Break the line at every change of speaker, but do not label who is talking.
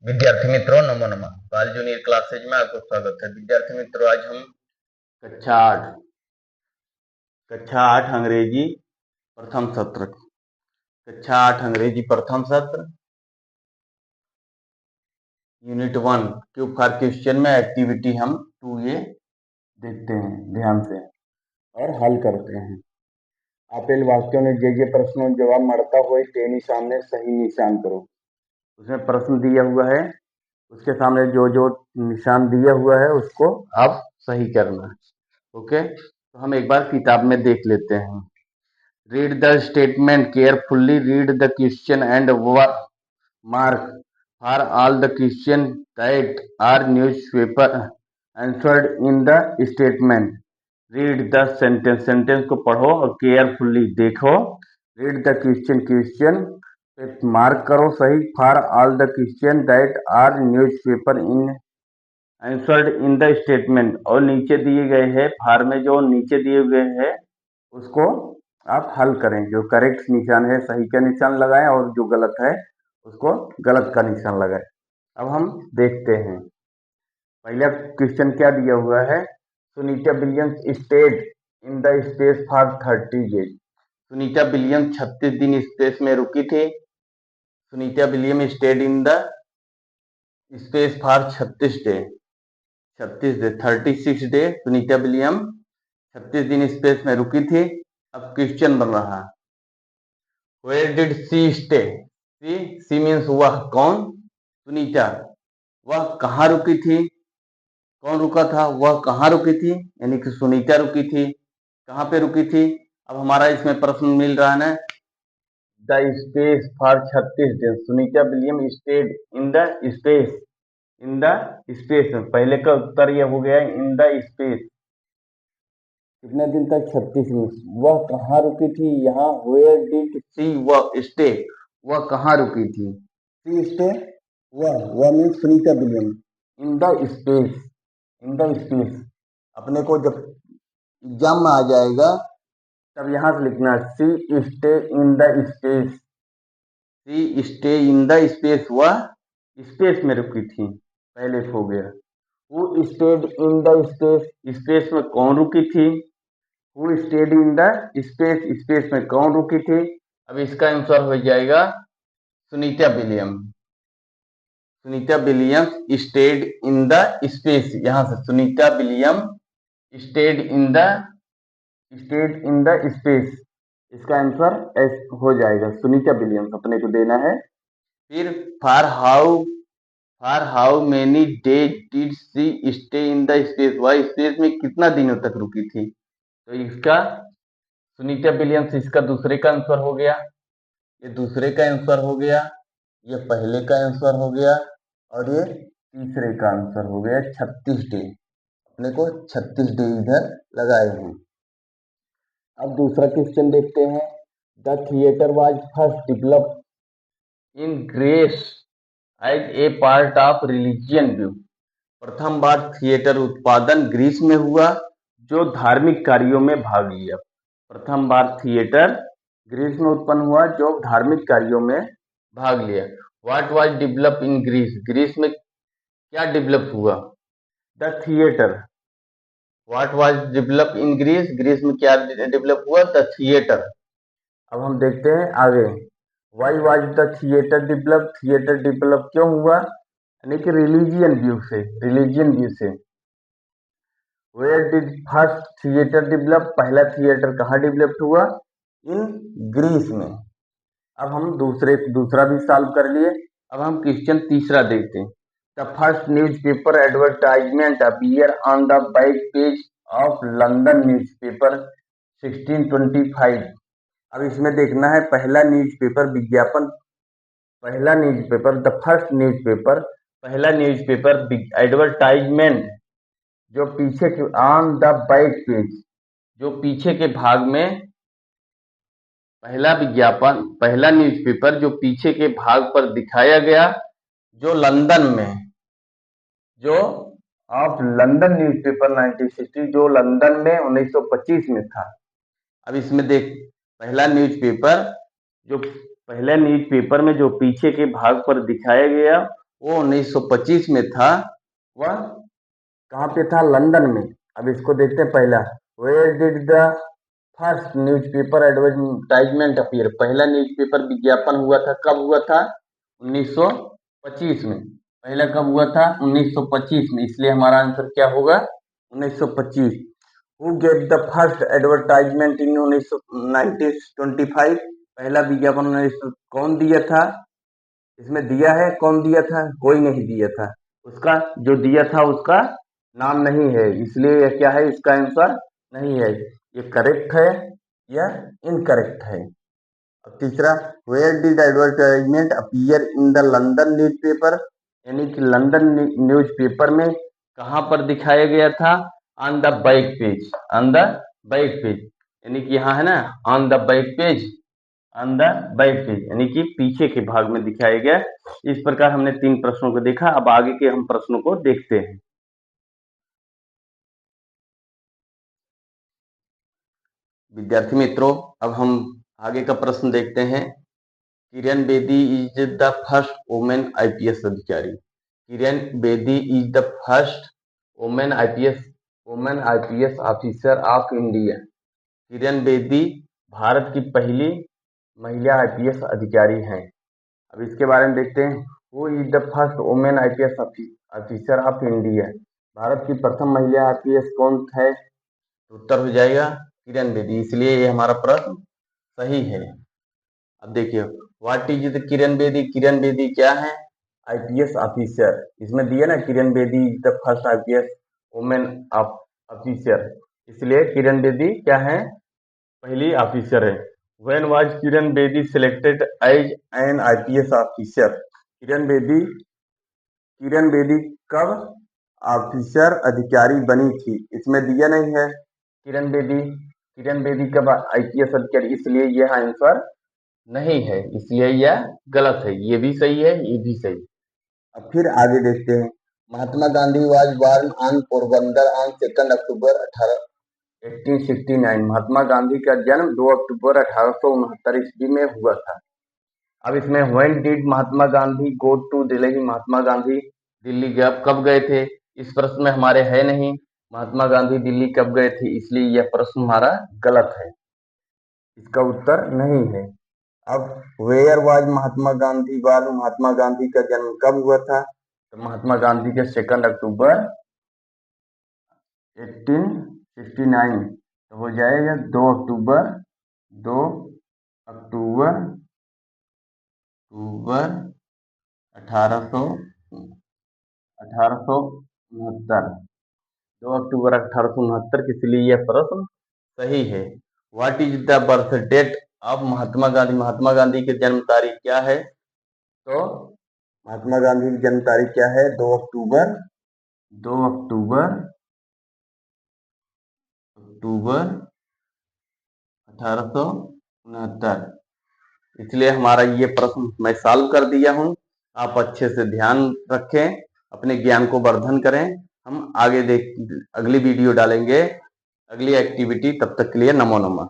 विद्यार्थी मित्रों नमो नमः। बाल जूनियर क्लासेज में आपको स्वागत है। विद्यार्थी मित्रों, आज हम कक्षा 8 अंग्रेजी प्रथम सत्र यूनिट 1 क्यूब फॉर क्वेश्चन में एक्टिविटी हम 2A देखते हैं ध्यान से और हल करते हैं। आपेल वाक्यों ने जे प्रश्नों जवाब मरता हुए तेनी सामने सही निशान करो। उसमें प्रश्न दिया हुआ है, उसके सामने जो जो निशान दिया हुआ है उसको आप सही करना है। ओके, तो हम एक बार किताब में देख लेते हैं। Read the statement carefully, read the question and mark for all the questions that are newspaper answered in the statement. Read the sentence को पढ़ो और carefully देखो। Read the question पे मार्क करो सही। For all the questions that are newspaper in answered in the statement, और नीचे दिए गए हैं फार में जो नीचे दिए गए हैं उसको आप हल करें। जो करेक्ट निशान है सही का निशान लगाएं और जो गलत है उसको गलत का निशान लगाएं। अब हम देखते हैं पहला क्वेश्चन क्या दिया हुआ है। Sunita Williams stayed in the space for 30 days. Sunita Williams 36 दिन स्पेस में रुकी थी। Sunita William stayed in the space for 36 day 36 day Sunita William 36 दिन स्पेस में रुकी थी। अब क्वेश्चन बन रहा, where did she stay. She means वह कौन, सुनीता वह कहाँ रुकी थी, कौन रुका था, वह कहाँ रुकी थी, यानी कि सुनीता रुकी थी, कहाँ पे रुकी थी। अब हमारा इसमें प्रश्न मिल रहा है ना, द स्पेस फॉर 36 दिन। Sunita William stayed in the space, in the space में पहले का उत्तर यह हो गया इन द स्पेस, कितने दिन तक 36 दिन। वह कहाँ रुकी थी, यहाँ वेयर डिड सी वह स्टे, वह कहाँ रुकी थी, सी स्टे वह mean Sunita William in the space, in the space. अपने को जब एग्जाम में आ जाएगा तब यहाँ से लिखना she stay in the space, she stay in the space, वह स्पेस में रुकी थी, पहले हो गया। Who stayed in the space, space में कौन रुकी थी, who stayed in the space, space में कौन रुकी थी। अब इसका आंसर हो जाएगा Sunita William. Sunita Williams stayed in the space, यहां से Sunita William stayed in the space, इसका आंसर हो जाएगा सुनीता विलियम्स, अपने को देना है। फिर for how many days did she stay in the space, वह स्पेस में कितना दिनों तक रुकी थी। तो इसका सुनीता विलियम्स इसका दूसरे का आंसर हो गया, ये दूसरे का आंसर हो गया, ये पहले का आंसर हो गया और ये तीसरे का आंसर हो गया 36 डे। अपने को 36 डे इधर लगाए हैं। अब दूसरा क्वेश्चन देखते हैं। The theatre was first develop in Greece as a part of religion view. प्रथम बार थिएटर उत्पादन ग्रीस में हुआ जो धार्मिक कार्यों में भाग लिया। प्रथम बार थिएटर ग्रीस में उत्पन्न हुआ जो धार्मिक कार्यों में भाग लिया। What was develop in Greece, Greece में क्या डेवलप हुआ। The theatre, what was develop in Greece, Greece में क्या डेवलप हुआ, द थिएटर। अब हम देखते हैं आगे। Why was the theatre develop, theatre develop क्यों हुआ, यानी कि रिलीजियन व्यू से, रिलीजियन व्यू से। Where did first theatre develop, पहला थिएटर कहाँ डेवलप हुआ, इन ग्रीस में। अब हम दूसरा भी सॉल्व कर लिए। अब हम क्वेश्चन तीसरा देखते हैं। The first newspaper advertisement appear on the back page of London newspaper 1625। अब इसमें देखना है पहला न्यूज़पेपर विज्ञापन, पहला न्यूज़पेपर, द फर्स्ट न्यूज़पेपर, पहला न्यूज़पेपर एडवर्टाइजमेंट जो पीछे के ऑन द बैक पेज, जो पीछे के भाग में, पहला विज्ञापन, पहला न्यूज़पेपर जो पीछे के भाग पर दिखाया गया, जो लंदन में, जो ऑफ लंदन न्यूज़पेपर 1960, जो लंदन में 1925 में था। अब इसमें देख, पहला न्यूज़पेपर, जो पहले न्यूज़पेपर में जो पीछे के भाग पर दिखाया गया वो 1925 में था, वह कहाँ पे था? लंदन में। अब इसको देखते हैं पहला, where did the first newspaper advertisement appear, पहला न्यूज़पेपर विज्ञापन हुआ था, कब हुआ था? 1925 में। पहला कब हुआ था? 1925 में, इसलिए हमारा आंसर क्या होगा? 1925। Who get the first advertisement in 1925, पहला विज्ञापन कौन दिया था? इसमें दिया है, कौन दिया था? कोई नहीं दिया था। उसका जो दिया था उसका नाम नहीं है, इसलिए यह क्या है? इसका आंसर नहीं है। ये करेक्ट है या इनकरेक्ट है? अब तीसरा, where did advertisement appear in the London newspaper, यानी कि लंदन न्यूज़पेपर में कहाँ पर दिखाया गया था? On the back page, on the back page, यानी कि यहाँ है ना, on the back page, on the back page, यानी कि पीछे के भाग में दिखाया गया। इस प्रकार हमने 3 प्रश्नों को देखा। अब आगे के हम प्रश्नों को देखते हैं। विद्यार्थी मित्रों, अब हम आगे का प्रश्न देखते हैं। Kiran Bedi is the first women IPS अधिकारी। Kiran Bedi is the first women IPS officer of India. किरण बेदी भारत की पहली महिला आईपीएस अधिकारी हैं। अब इसके बारे में देखते हैं। Who is the first women IPS officer of India, Bharat की प्रथम महिला आईपीएस कौन है? तो उत्तर हो जाएगा किरण बेदी, इसलिए ये हमारा प्रश्न सही है। अब देखिए, what is the Kiran Bedi, Kiran Bedi क्या है? IPS officer. इसमें दिया ना, Kiran Bedi is the first IPS women officer, इसलिए किरण बेदी क्या है? पहली ऑफिसर है। When was Kiran Bedi selected as an IPS officer? Kiran Bedi कब ऑफिसर अधिकारी बनी थी? इसमें दिया नहीं है। किरण बेदी कब आईपीएस अधिकारी, इसलिए यह आंसर नहीं है, इसलिए यह गलत है। ये भी सही है, ये भी सही। अब फिर आगे देखते हैं। Mahatma Gandhi was born on Porbandar on 2 October 1869। Mahatma Gandhi का जन्म 2 अक्टूबर 1869 ईस्वी में हुआ था। अब इसमें when did Mahatma Gandhi go to Delhi, Mahatma Gandhi Delhi कब गए थे? इस प्रश्न में हमारे है नहीं महात्मा गांधी दिल्ली कब गए थे, इसलिए यह प्रश्न हमारा गलत है, इसका उत्तर नहीं है। अब where was Mahatma Gandhi born, Mahatma Gandhi का जन्म कब हुआ था? तो महात्मा गांधी के 2 अक्टूबर 1869, तो हो जाएगा 2 अक्टूबर 1869, 2 अक्टूबर 1869, इसलिए यह प्रश्न सही है। What is the birth date of Mahatma Gandhi, Mahatma Gandhi की जन्म तारीख क्या है? तो महात्मा गांधी की जन्म तारीख क्या है? 2 अक्टूबर 1869, इसलिए हमारा ये प्रश्न मैं सॉल्व कर दिया हूँ। आप अच्छे से ध्यान रखें, अपने ज्ञान को वर्धन करें। हम आगे अगली वीडियो डालेंगे, अगली एक्टिविटी। तब तक के लिए नमो नमः।